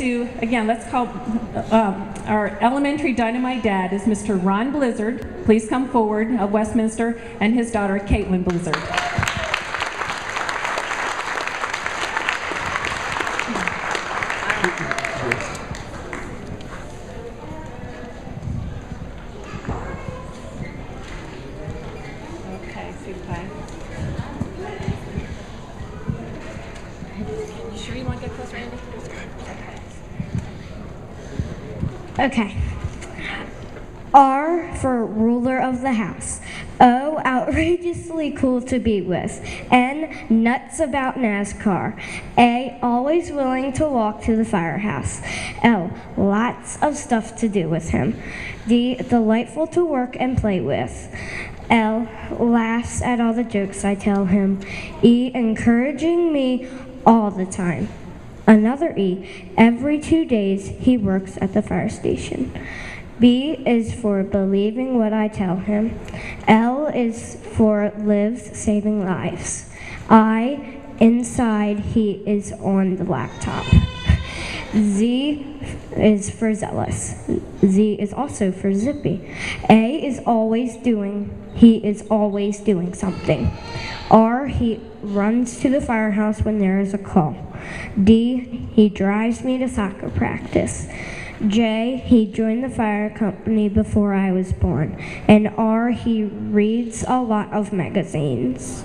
let's call our elementary dynamite dad is Mr. Ron Blizzard. Please come forward of Westminster, and his daughter, Caitlin Blizzard. Okay, super. You sure you want to get closer, Andy? Okay. R for ruler of the house. O, outrageously cool to be with. N, nuts about NASCAR. A, always willing to walk to the firehouse. L, lots of stuff to do with him. D, delightful to work and play with. L, laughs at all the jokes I tell him. E, encouraging me all the time. Another E, every 2 days he works at the fire station. B is for believing what I tell him. L is for lives saving lives. I, inside he is on the laptop. Z is for zealous. Z is also for zippy. A is always doing. He is always doing something. R, he runs to the firehouse when there is a call. D, he drives me to soccer practice. J, he joined the fire company before I was born. And R, he reads a lot of magazines.